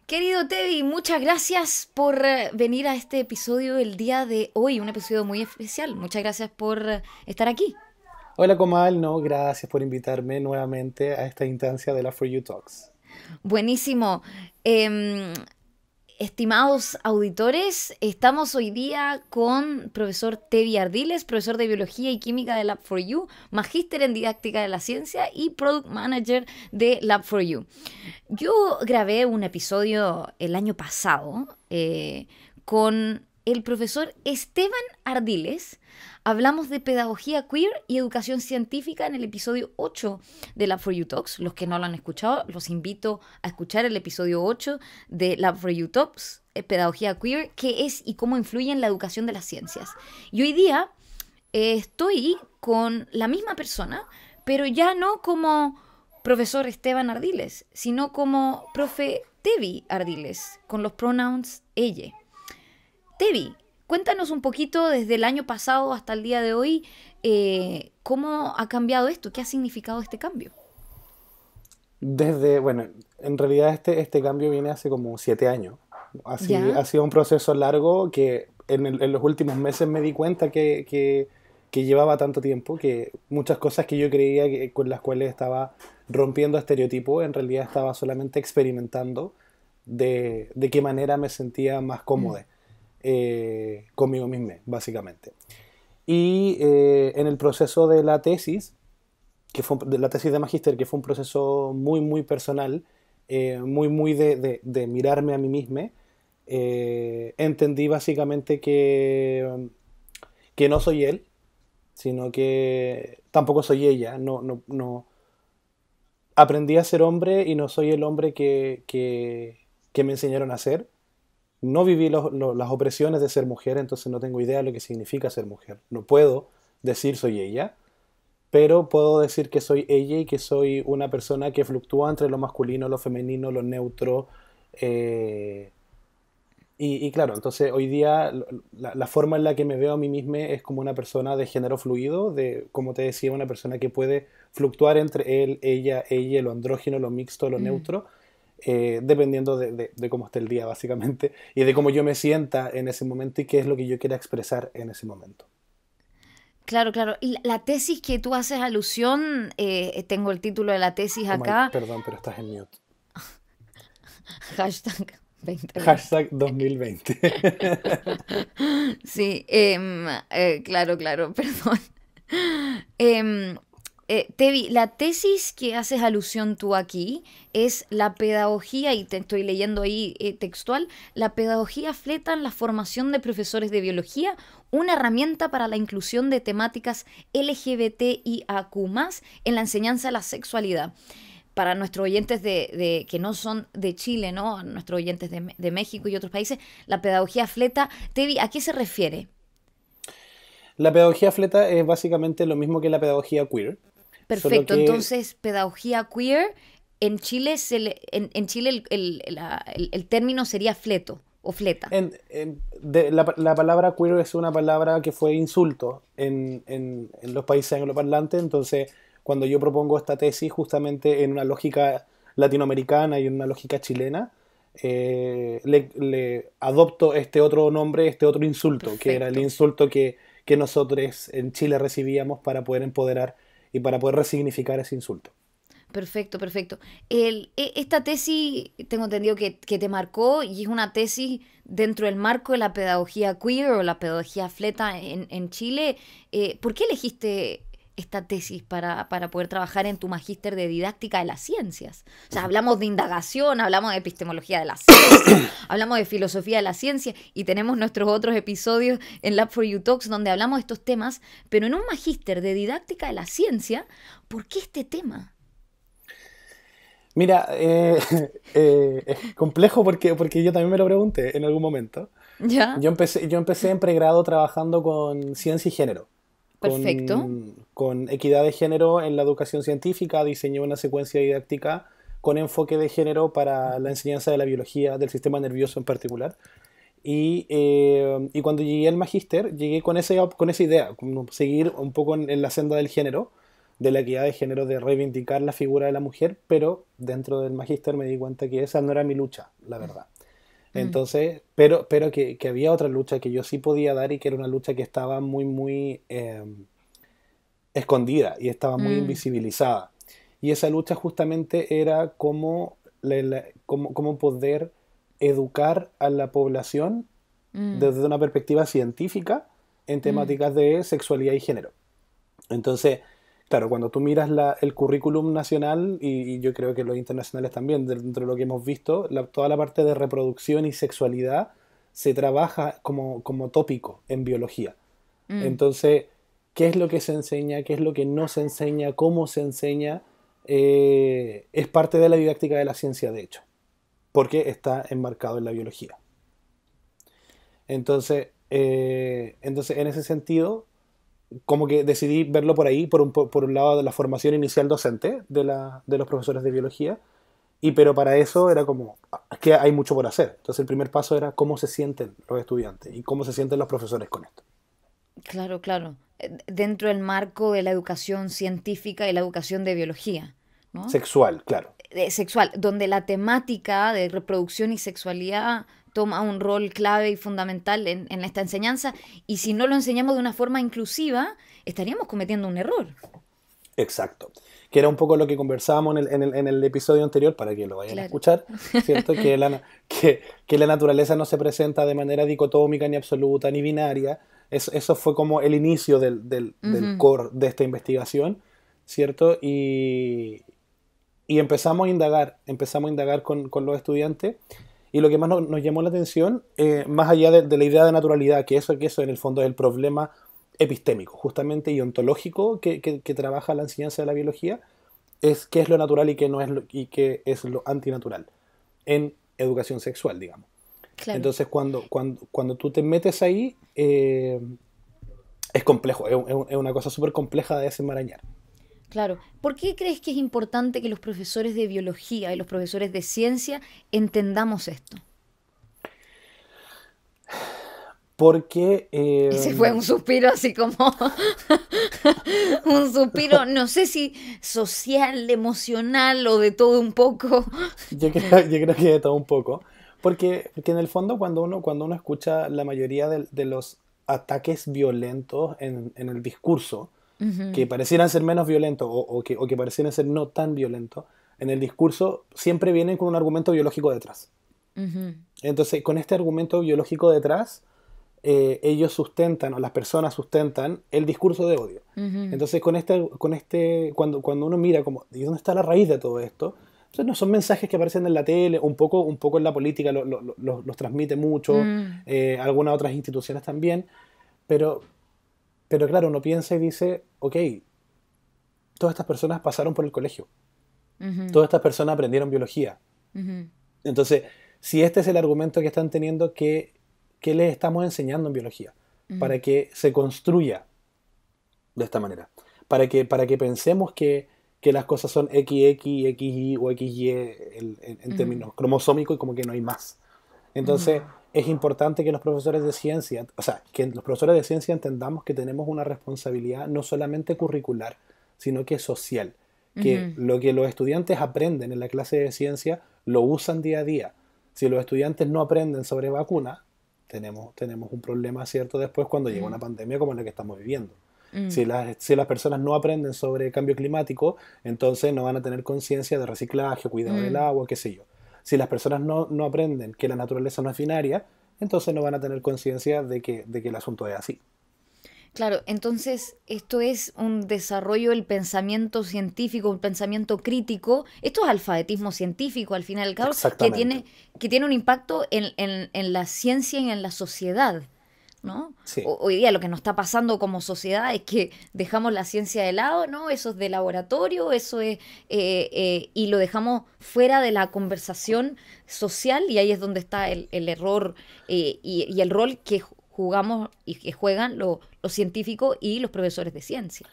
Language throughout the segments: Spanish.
Querido Teddy, muchas gracias por venir a este episodio el día de hoy, un episodio muy especial. Muchas gracias por estar aquí. Hola Comal, no, gracias por invitarme nuevamente a esta instancia de la For You Talks. Buenísimo. Em, Estimados auditores, estamos hoy día con profesor Tevi Ardiles, profesor de Biología y Química de Lab4U, magíster en Didáctica de la Ciencia y Product Manager de Lab4U. Yo grabé un episodio el año pasado con el profesor Esteban Ardiles. Hablamos de pedagogía queer y educación científica en el episodio 8 de Lab4U Talks. Los que no lo han escuchado, los invito a escuchar el episodio 8 de Lab4U Talks, pedagogía queer, qué es y cómo influye en la educación de las ciencias. Y hoy día estoy con la misma persona, pero ya no como profesor Esteban Ardiles, sino como profe Tevi Ardiles, con los pronouns ella. Tevi, cuéntanos un poquito desde el año pasado hasta el día de hoy, cómo ha cambiado esto, qué ha significado este cambio. Bueno, en realidad este cambio viene hace como 7 años. ¿Ya? Ha sido un proceso largo que en los últimos meses me di cuenta que llevaba tanto tiempo, que muchas cosas que yo creía con las cuales estaba rompiendo estereotipos, en realidad estaba solamente experimentando de qué manera me sentía más Mm. cómodo conmigo mismo, básicamente. Y en el proceso de la tesis, de la tesis de magíster, que fue un proceso muy, muy personal, muy de mirarme a mí mismo, entendí básicamente que no soy él, sino que tampoco soy ella. No. Aprendí a ser hombre y no soy el hombre que me enseñaron a ser. No viví las opresiones de ser mujer, entonces no tengo idea de lo que significa ser mujer. No puedo decir soy ella, pero puedo decir que soy ella y que soy una persona que fluctúa entre lo masculino, lo femenino, lo neutro. eh, y claro, entonces hoy día la forma en la que me veo a mí misma es como una persona de género fluido, de, como te decía, una persona que puede fluctuar entre él, ella, lo andrógino, lo mixto, lo Mm. neutro, dependiendo de cómo esté el día, básicamente, y de cómo yo me sienta en ese momento y qué es lo que yo quiera expresar en ese momento. Claro, claro. Y la tesis que tú haces alusión, tengo el título de la tesis Oh my, acá, perdón, pero estás en mute. hashtag 2020. Hashtag 2020. Sí, claro, claro, perdón. Em, Tevi, la tesis que haces alusión tú aquí es la pedagogía, y te estoy leyendo ahí textual, la pedagogía fleta en la formación de profesores de biología, una herramienta para la inclusión de temáticas LGBTIAQ+, en la enseñanza de la sexualidad. Para nuestros oyentes que no son de Chile, ¿no? Nuestros oyentes de México y otros países, la pedagogía fleta, Tevi, ¿a qué se refiere? La pedagogía fleta es básicamente lo mismo que la pedagogía queer, solo Perfecto, que entonces pedagogía queer, en Chile, en Chile el término sería fleto o fleta. la palabra queer es una palabra que fue insulto en los países angloparlantes, entonces cuando yo propongo esta tesis justamente en una lógica latinoamericana y en una lógica chilena, le adopto este otro nombre, este otro insulto, que era el Perfecto. insulto que nosotros en Chile recibíamos para poder empoderar y para poder resignificar ese insulto. Perfecto, perfecto. Esta tesis, tengo entendido que te marcó y es una tesis dentro del marco de la pedagogía queer o la pedagogía fleta en Chile. ¿Por qué elegiste esta tesis para poder trabajar en tu magíster de didáctica de las ciencias? O sea, hablamos de indagación, hablamos de epistemología de la ciencia, hablamos de filosofía de la ciencia y tenemos nuestros otros episodios en Lab4U Talks donde hablamos de estos temas, pero en un magíster de didáctica de la ciencia, ¿por qué este tema? Mira, es complejo porque yo también me lo pregunté en algún momento. ¿Ya? Yo empecé en pregrado trabajando con ciencia y género, Perfecto. con equidad de género en la educación científica. Diseñé una secuencia didáctica con enfoque de género para la enseñanza de la biología, del sistema nervioso en particular. Y cuando llegué al magíster, llegué con esa idea, como seguir un poco en la senda del género, de la equidad de género, de reivindicar la figura de la mujer, pero dentro del magíster me di cuenta que esa no era mi lucha, la verdad. Mm, Entonces, pero que había otra lucha que yo sí podía dar y que era una lucha que estaba muy, muy escondida y estaba muy mm, invisibilizada. Y esa lucha justamente era cómo poder educar a la población mm, desde una perspectiva científica en mm, temáticas de sexualidad y género. Entonces, claro, cuando tú miras el currículum nacional, y yo creo que los internacionales también, dentro de lo que hemos visto, toda la parte de reproducción y sexualidad se trabaja como tópico en biología. mm. Entonces, ¿qué es lo que se enseña? ¿Qué es lo que no se enseña? ¿Cómo se enseña? Es parte de la didáctica de la ciencia, de hecho, porque está enmarcado en la biología. Entonces, en ese sentido, como que decidí verlo por ahí, por un lado de la formación inicial docente de los profesores de biología, pero para eso era como, que hay mucho por hacer. Entonces el primer paso era cómo se sienten los estudiantes y cómo se sienten los profesores con esto. Claro, claro. Dentro del marco de la educación científica y la educación de biología, ¿no? Sexual, claro. Sexual, donde la temática de reproducción y sexualidad toma un rol clave y fundamental en esta enseñanza, y si no lo enseñamos de una forma inclusiva, estaríamos cometiendo un error. Exacto. Que era un poco lo que conversábamos en el episodio anterior, para que lo vayan a Claro. escuchar, ¿cierto? Que la naturaleza no se presenta de manera dicotómica, ni absoluta, ni binaria. Eso fue como el inicio del Ujú. core de esta investigación, ¿cierto? Y empezamos a indagar con los estudiantes. Y lo que más nos llamó la atención, más allá de la idea de naturalidad, que eso en el fondo es el problema epistémico, justamente, y ontológico que trabaja la enseñanza de la biología, es qué es lo natural y qué no es y qué es lo antinatural en educación sexual, digamos. Claro, Entonces, cuando tú te metes ahí, es complejo, es una cosa súper compleja de desenmarañar. claro. ¿Por qué crees que es importante que los profesores de biología y los profesores de ciencia entendamos esto? Porque Ese fue un suspiro así como un suspiro, no sé si social, emocional o de todo un poco. yo creo que de todo un poco. Porque en el fondo cuando uno escucha la mayoría de los ataques violentos en el discurso, Ujú, que parecieran ser menos violentos o que parecieran ser no tan violentos, en el discurso siempre vienen con un argumento biológico detrás. ujú, Entonces, con este argumento biológico detrás, ellos sustentan, o las personas sustentan, el discurso de odio. ujú, Entonces, cuando uno mira como, ¿y dónde está la raíz de todo esto? Entonces, no son mensajes que aparecen en la tele, un poco en la política los transmite mucho, mm, algunas otras instituciones también, pero, pero claro, uno piensa y dice, ok, todas estas personas pasaron por el colegio, ujú, todas estas personas aprendieron biología. ujú, Entonces, si este es el argumento que están teniendo, ¿qué les estamos enseñando en biología? ujú, Para que se construya de esta manera. Para que pensemos que las cosas son XX, XY o XY en ujú, términos cromosómicos y como que no hay más. ujú, Entonces, es importante que los profesores de ciencia, o sea, que los profesores de ciencia entendamos que tenemos una responsabilidad no solamente curricular, sino que social. Que ujú. lo que los estudiantes aprenden en la clase de ciencia lo usan día a día. Si los estudiantes no aprenden sobre vacunas, tenemos un problema cierto después cuando llega una Mm, pandemia como la que estamos viviendo. mm, Si las personas no aprenden sobre cambio climático, entonces no van a tener conciencia de reciclaje, cuidado del mm. agua, qué sé yo. Si las personas no aprenden que la naturaleza no es binaria, entonces no van a tener conciencia de que el asunto es así. Claro, entonces esto es un desarrollo del pensamiento científico, un pensamiento crítico. Esto es alfabetismo científico, al fin y al cabo, Exactamente. que tiene un impacto en la ciencia y en la sociedad, ¿no? Sí. Hoy día lo que nos está pasando como sociedad es que dejamos la ciencia de lado, ¿no? Eso es de laboratorio, eso es, y lo dejamos fuera de la conversación social, y ahí es donde está el error, y el rol que jugamos y que juegan los científicos y los profesores de ciencia.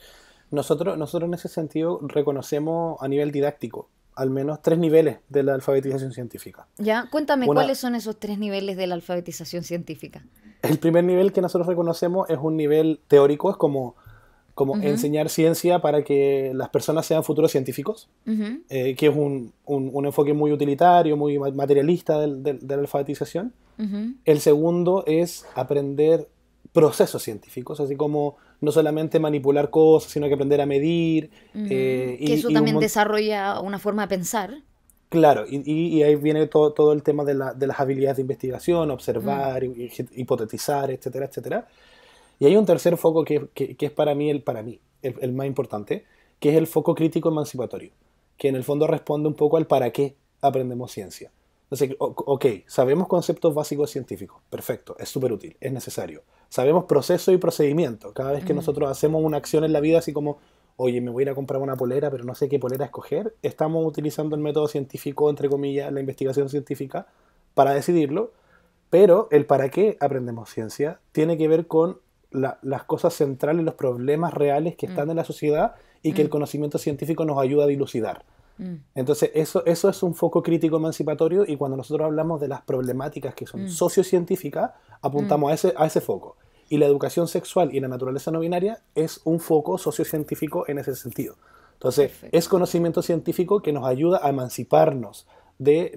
Nosotros en ese sentido reconocemos a nivel didáctico al menos tres niveles de la alfabetización científica. ¿Ya? Cuéntame Una, cuáles son esos tres niveles de la alfabetización científica. el primer nivel que nosotros reconocemos es un nivel teórico, es como como enseñar ciencia para que las personas sean futuros científicos, que es un enfoque muy utilitario, muy materialista de la alfabetización. El segundo es aprender procesos científicos, así como no solamente manipular cosas, sino que aprender a medir. Que eso también desarrolla una forma de pensar. Claro, y ahí viene todo el tema de las habilidades de investigación, observar, hipotetizar, etcétera, etcétera. Y hay un tercer foco que es para mí el más importante, que es el foco crítico emancipatorio, que en el fondo responde un poco al para qué aprendemos ciencia. Entonces, ok, sabemos conceptos básicos científicos, perfecto, es súper útil, es necesario. Sabemos proceso y procedimiento. Cada vez que nosotros hacemos una acción en la vida, así como, oye, me voy a ir a comprar una polera, pero no sé qué polera escoger, estamos utilizando el método científico, entre comillas, la investigación científica, para decidirlo, pero el para qué aprendemos ciencia tiene que ver con las cosas centrales, los problemas reales que están en la sociedad y que el conocimiento científico nos ayuda a dilucidar. Entonces, eso es un foco crítico emancipatorio, y cuando nosotros hablamos de las problemáticas que son sociocientíficas, apuntamos a ese foco. Y la educación sexual y la naturaleza no binaria es un foco sociocientífico en ese sentido. Entonces, Perfecto. es conocimiento científico que nos ayuda a emanciparnos de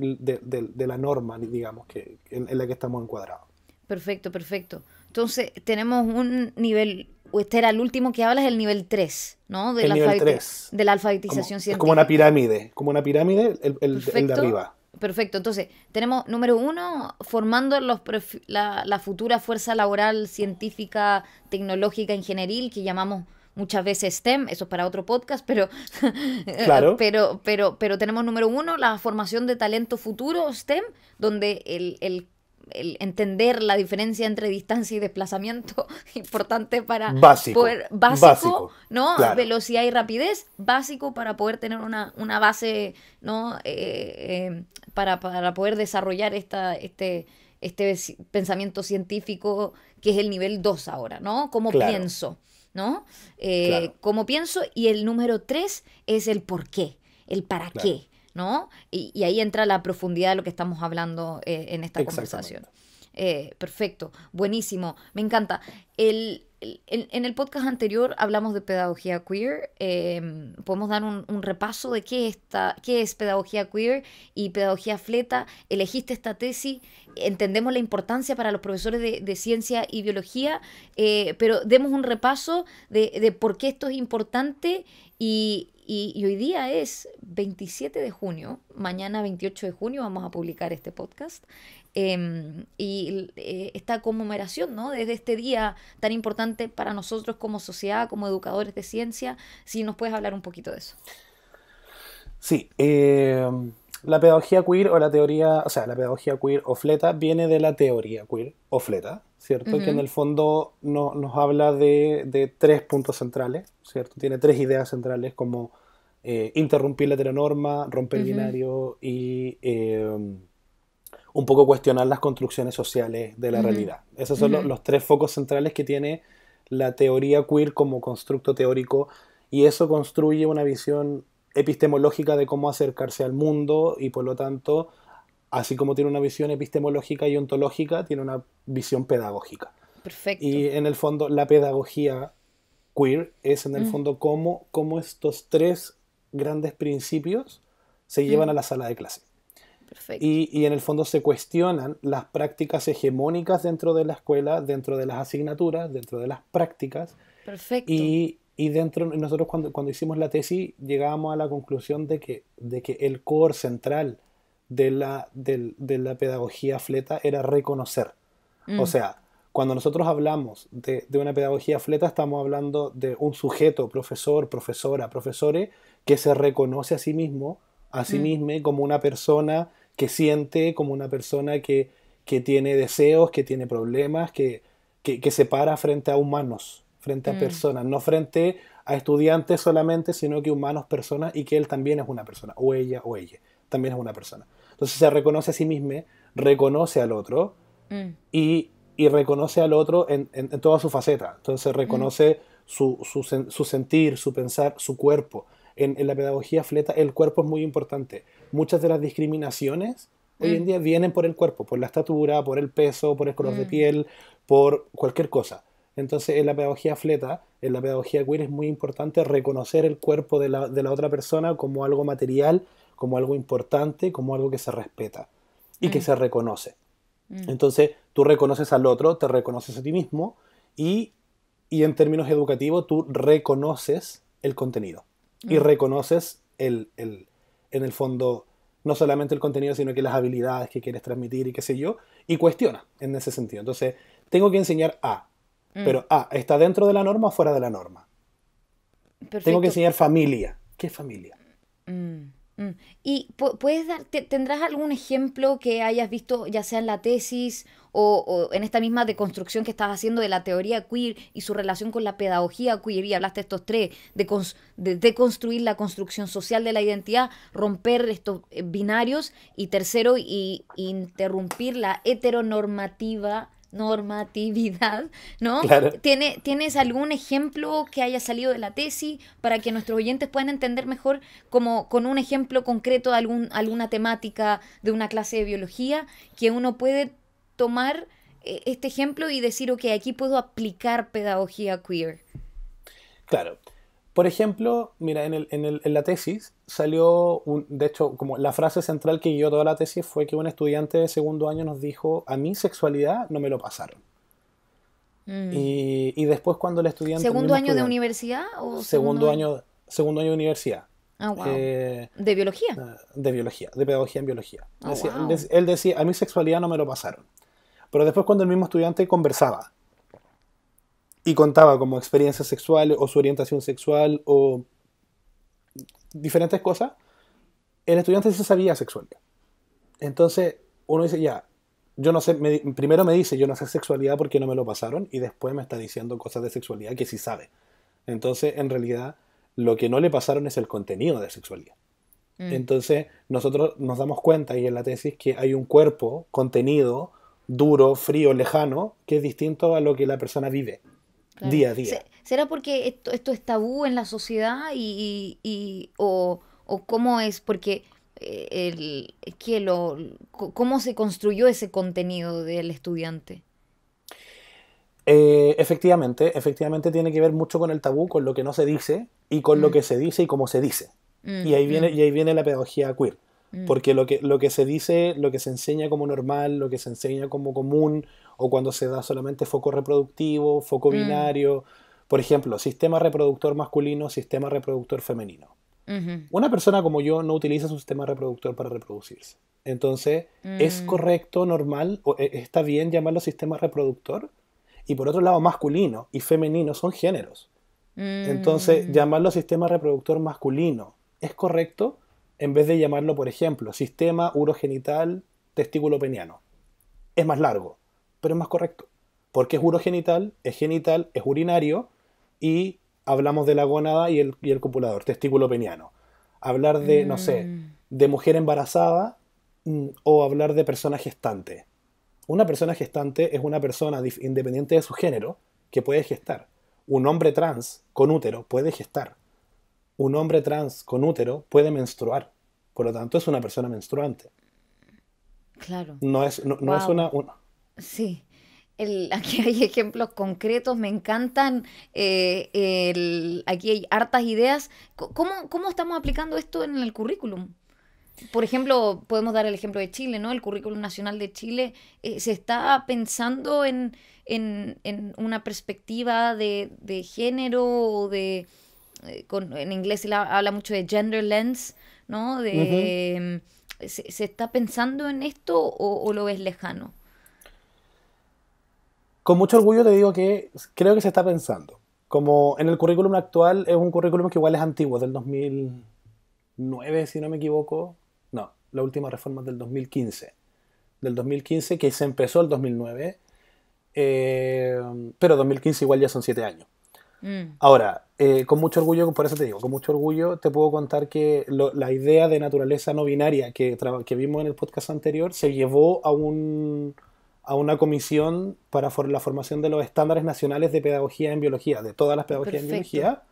la norma, digamos, en la que estamos encuadrados. Perfecto, perfecto. Entonces, tenemos un nivel, este era el último que hablas, el nivel 3, ¿no? El nivel 3. De la alfabetización científica. Es como una pirámide, el de arriba. Perfecto. Entonces, tenemos número 1, formando la futura fuerza laboral científica, tecnológica, ingenieril, que llamamos muchas veces STEM, eso es para otro podcast, pero, Claro. pero tenemos número 1, la formación de talento futuro, STEM, donde el entender la diferencia entre distancia y desplazamiento, importante para Básico. poder, Básico, ¿no? claro. Velocidad y rapidez, básico para poder tener una base, ¿no? Para poder desarrollar este pensamiento científico, que es el nivel 2 ahora, ¿no? ¿Cómo Claro, pienso? ¿No? claro, ¿Cómo pienso? Y el número 3 es el por qué, el para claro. qué, ¿no? Y ahí entra la profundidad de lo que estamos hablando en esta conversación. Exactamente. Perfecto, buenísimo, me encanta. En el podcast anterior hablamos de pedagogía queer. Podemos dar un repaso de qué es pedagogía queer y pedagogía fleta. Elegiste esta tesis, entendemos la importancia para los profesores de ciencia y biología, pero demos un repaso de por qué esto es importante. Y hoy día es 27 de junio, mañana 28 de junio vamos a publicar este podcast. Esta conmemoración, ¿no? Desde este día tan importante para nosotros como sociedad, como educadores de ciencia, si nos puedes hablar un poquito de eso. Sí, la pedagogía queer o la teoría, o sea, la pedagogía queer o fleta viene de la teoría queer o fleta, ¿cierto? Que en Ujú, el fondo nos habla de tres puntos centrales, ¿cierto? Tiene tres ideas centrales como interrumpir la heteronorma, romper el ujú, binario y un poco cuestionar las construcciones sociales de la ujú, realidad. Esos son ujú, los tres focos centrales que tiene la teoría queer como constructo teórico, y eso construye una visión epistemológica de cómo acercarse al mundo, y por lo tanto, así como tiene una visión epistemológica y ontológica, tiene una visión pedagógica. perfecto. Y en el fondo la pedagogía queer es en el Mm, fondo cómo estos tres grandes principios se llevan a mm, la sala de clase. perfecto. Y en el fondo se cuestionan las prácticas hegemónicas dentro de la escuela, dentro de las asignaturas, dentro de las prácticas. Perfecto. Y nosotros cuando hicimos la tesis llegábamos a la conclusión de que el core central de la pedagogía fleta era reconocer. O Mm, sea, cuando nosotros hablamos de una pedagogía fleta, estamos hablando de un sujeto, profesor, profesora, profesore, que se reconoce a sí mismo, a sí mm, mismo como una persona que siente, como una persona que tiene deseos, que tiene problemas, que se para frente a humanos, frente a mm, personas, no frente a estudiantes solamente, sino que humanos, personas, y que él también es una persona, o ella también es una persona. Entonces se reconoce a sí mismo, reconoce al otro, mm, y reconoce al otro en toda su faceta. Entonces mm, reconoce su sentir, su pensar, su cuerpo. En la pedagogía fleta el cuerpo es muy importante. Muchas de las discriminaciones hoy en mm, día vienen por el cuerpo, por la estatura, por el peso, por el color de mm, piel, por cualquier cosa. Entonces, en la pedagogía fleta, en la pedagogía queer es muy importante reconocer el cuerpo de la otra persona como algo material, como algo importante, como algo que se respeta y que Mm, se reconoce. mm, Entonces, tú reconoces al otro, te reconoces a ti mismo y, y en términos educativos tú reconoces el contenido y mm. reconoces en el fondo no solamente el contenido, sino que las habilidades que quieres transmitir y qué sé yo, y cuestiona en ese sentido. Entonces, tengo que enseñar A, Mm, pero A, ¿está dentro de la norma o fuera de la norma? Tengo que perfecto. enseñar familia. ¿Qué es familia? Mm, mm. ¿Y puedes dar, tendrás algún ejemplo que hayas visto, ya sea en la tesis o en esta misma deconstrucción que estás haciendo de la teoría queer y su relación con la pedagogía queer? Y hablaste de estos tres, de deconstruir la construcción social de la identidad, romper estos binarios y tercero, y interrumpir la heteronormativa normatividad, ¿no? Claro. ¿Tienes algún ejemplo que haya salido de la tesis para que nuestros oyentes puedan entender mejor, como con un ejemplo concreto de alguna temática de una clase de biología, que uno puede tomar este ejemplo y decir, ok, aquí puedo aplicar pedagogía queer? Claro. Por ejemplo, mira, en la tesis salió, de hecho, como la frase central que guió toda la tesis fue que un estudiante de segundo año nos dijo, a mi sexualidad no me lo pasaron. Mm. Y después cuando el estudiante, el ¿Segundo mismo año de estudiante, universidad o segundo segundo año? año, segundo año de universidad, Ah, wow. eh, ¿De biología? de biología, de pedagogía en biología, Ah, decía, wow. él decía, a mi sexualidad no me lo pasaron. Pero después cuando el mismo estudiante conversaba y contaba como experiencias sexuales o su orientación sexual o diferentes cosas, el estudiante sí sabía sexualidad. Entonces uno dice, ya, yo no sé, primero me dice, yo no sé sexualidad porque no me lo pasaron, y después me está diciendo cosas de sexualidad que sí sabe. Entonces, en realidad, lo que no le pasaron es el contenido de sexualidad. Mm, Entonces, nosotros nos damos cuenta ahí en la tesis que hay un cuerpo, contenido, duro, frío, lejano, que es distinto a lo que la persona vive claro. día a día. ¿Será porque esto es tabú en la sociedad o cómo es? Porque que ¿cómo se construyó ese contenido del estudiante? Efectivamente tiene que ver mucho con el tabú, con lo que no se dice y con lo Mm, que se dice y cómo se dice. mm, mm, Y ahí viene la pedagogía queer. mm, Porque lo que se dice, lo que se enseña como normal, lo que se enseña como común, o cuando se da solamente foco reproductivo, foco mm, binario, por ejemplo, sistema reproductor masculino, sistema reproductor femenino. ujú, Una persona como yo no utiliza su sistema reproductor para reproducirse. Entonces, ¿es mm, correcto, normal, o está bien llamarlo sistema reproductor? Y por otro lado, masculino y femenino son géneros. Entonces, mm, llamarlo sistema reproductor masculino es correcto en vez de llamarlo, por ejemplo, sistema urogenital testículo peniano. Es más largo, pero es más correcto. Porque es urogenital, es urinario y hablamos de la gónada y el copulador, testículo peniano. Hablar de, no sé, mm, de mujer embarazada o hablar de persona gestante. Una persona gestante es una persona independiente de su género que puede gestar. Un hombre trans con útero puede gestar. Un hombre trans con útero puede menstruar. Por lo tanto, es una persona menstruante. claro. No es Wow. una. Sí. Aquí hay ejemplos concretos, me encantan. Aquí hay hartas ideas. ¿Cómo estamos aplicando esto en el currículum? Por ejemplo, podemos dar el ejemplo de Chile, ¿no? El currículum nacional de Chile se está pensando en una perspectiva de género o en inglés habla mucho de gender lens, ¿no? Ujú. ¿Se está pensando en esto o lo ves lejano? Con mucho orgullo te digo que creo que se está pensando. Como en el currículum actual es un currículum que igual es antiguo, del 2009, si no me equivoco. No, la última reforma es del 2015. Del 2015, que se empezó el 2009, eh, pero 2015 igual ya son 7 años. Mm, Ahora, con mucho orgullo, por eso te digo, con mucho orgullo te puedo contar que la idea de naturaleza no binaria que vimos en el podcast anterior se llevó a una comisión para la formación de los estándares nacionales de pedagogía en biología, de todas las pedagogías en perfecto. biología,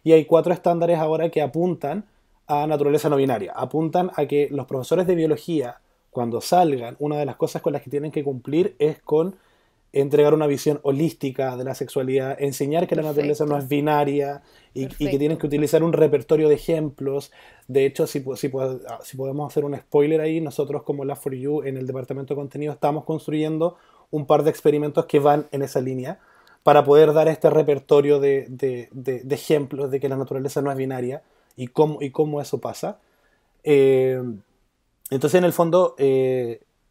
y hay 4 estándares ahora que apuntan a naturaleza no binaria, apuntan a que los profesores de biología, cuando salgan, una de las cosas con las que tienen que cumplir es con entregar una visión holística de la sexualidad, enseñar que la naturaleza no es binaria y que tienen que utilizar un repertorio de ejemplos. De hecho, si podemos hacer un spoiler ahí, nosotros como Lab4U en el departamento de contenido estamos construyendo un par de experimentos que van en esa línea para poder dar este repertorio de ejemplos de que la naturaleza no es binaria y cómo eso pasa. Entonces, en el fondo,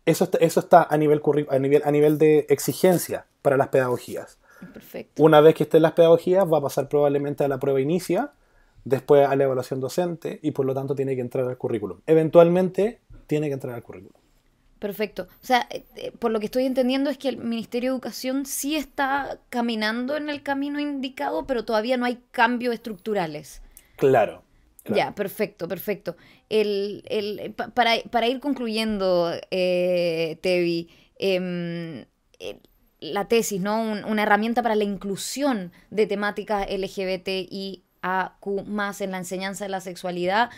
eso está a nivel de exigencia para las pedagogías. Perfecto. Una vez que estén las pedagogías, va a pasar probablemente a la prueba inicia, después a la evaluación docente y por lo tanto tiene que entrar al currículum. Eventualmente tiene que entrar al currículum. Perfecto. O sea, por lo que estoy entendiendo es que el Ministerio de Educación sí está caminando en el camino indicado, pero todavía no hay cambios estructurales. Claro. Ya, perfecto, perfecto. Para ir concluyendo, Tevi, la tesis, ¿no? Una herramienta para la inclusión de temáticas LGBTIAQ+, en la enseñanza de la sexualidad.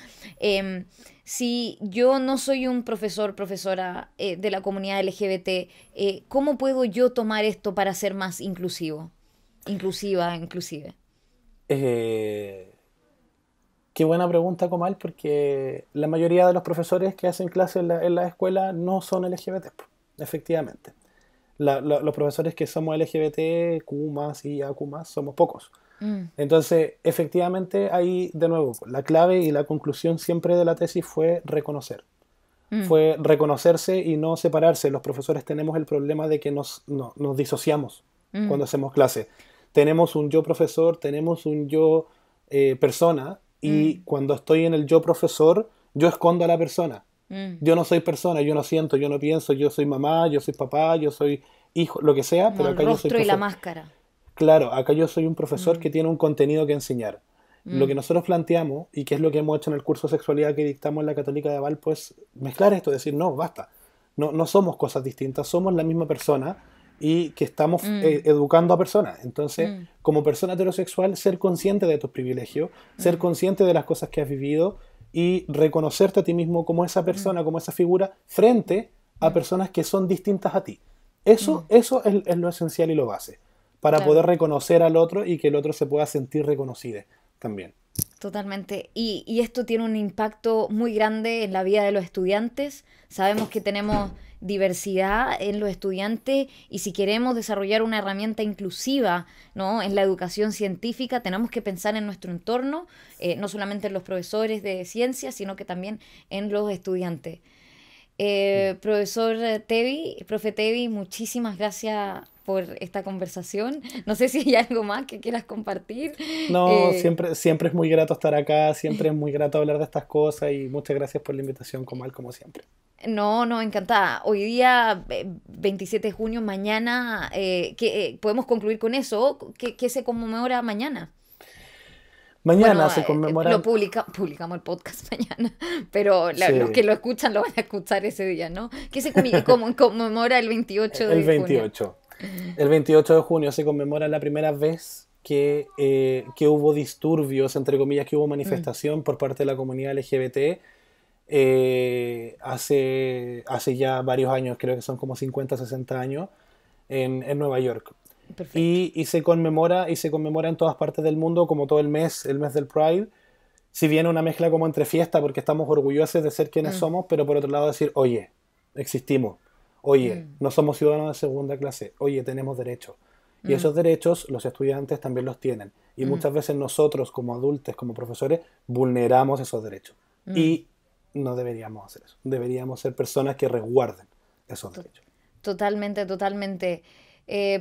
Si yo no soy un profesora de la comunidad LGBT, ¿cómo puedo yo tomar esto para ser más inclusivo? Inclusive. Qué buena pregunta, Comal, porque la mayoría de los profesores que hacen clases en la escuela no son LGBT, efectivamente. Los profesores que somos LGBT, Q+, y AQ+, somos pocos. Entonces, efectivamente, ahí, de nuevo, la clave y la conclusión siempre de la tesis fue reconocer. Fue reconocerse y no separarse. Los profesores tenemos el problema de que nos disociamos cuando hacemos clase. Tenemos un yo profesor, tenemos un yo persona, y cuando estoy en el yo profesor, yo escondo a la persona. Yo no soy persona, yo no siento, yo no pienso, yo soy mamá, yo soy papá, yo soy hijo, lo que sea, Como pero el acá yo soy rostro y la profesor. máscara. Claro, acá yo soy un profesor que tiene un contenido que enseñar. Lo que nosotros planteamos, y que es lo que hemos hecho en el curso de sexualidad que dictamos en la Católica de Valpo, es mezclar esto, decir, no, basta. No somos cosas distintas, somos la misma persona y que estamos educando a personas. Entonces, como persona heterosexual, ser consciente de tus privilegios, ser consciente de las cosas que has vivido y reconocerte a ti mismo como esa persona, como esa figura, frente a personas que son distintas a ti. Eso es lo esencial y lo base, para Claro. poder reconocer al otro y que el otro se pueda sentir reconocido también. Totalmente. Y esto tiene un impacto muy grande en la vida de los estudiantes. Sabemos que tenemos diversidad en los estudiantes y si queremos desarrollar una herramienta inclusiva, ¿no? En la educación científica, tenemos que pensar en nuestro entorno, no solamente en los profesores de ciencias, sino que también en los estudiantes. Profesor Tevi, profe Tevi, muchísimas gracias por esta conversación. No sé si hay algo más que quieras compartir. No, siempre es muy grato estar acá, siempre es muy grato hablar de estas cosas y muchas gracias por la invitación, Comal, como siempre. No, encantada. Hoy día, 27 de junio, mañana, podemos concluir con eso. ¿Qué se conmemora mañana? Mañana Bueno, se conmemora... publicamos el podcast mañana, pero los Sí, que lo escuchan lo van a escuchar ese día, ¿no? ¿Qué se conmemora el 28 el de junio? 28. El 28 de junio se conmemora la primera vez que hubo disturbios, entre comillas, que hubo manifestación por parte de la comunidad LGBT hace ya varios años, creo que son como 50, 60 años, en Nueva York. Perfecto. Y se conmemora en todas partes del mundo, como todo el mes del Pride. Si bien una mezcla como entre fiesta, porque estamos orgullosos de ser quienes somos, pero por otro lado decir, oye, existimos. Oye, no somos ciudadanos de segunda clase. Oye, tenemos derechos. Y esos derechos los estudiantes también los tienen. Y muchas veces nosotros, como adultos, como profesores, vulneramos esos derechos. Y no deberíamos hacer eso. Deberíamos ser personas que resguarden esos derechos. Totalmente.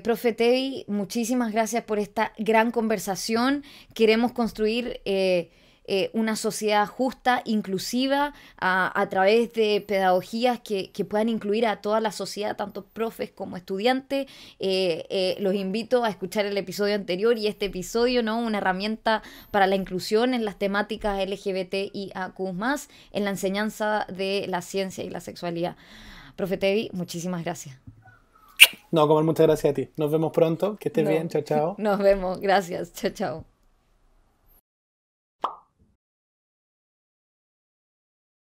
Profe Tevi, muchísimas gracias por esta gran conversación. Queremos construir una sociedad justa, inclusiva, a través de pedagogías que puedan incluir a toda la sociedad, tanto profes como estudiantes. Los invito a escuchar el episodio anterior y este episodio, ¿no? Una herramienta para la inclusión en las temáticas LGBTIAQ+, en la enseñanza de la ciencia y la sexualidad. Profe Tevi, muchísimas gracias. No, Comal, muchas gracias a ti. Nos vemos pronto. Que estés bien. Chao, chao. Nos vemos. Gracias. Chao.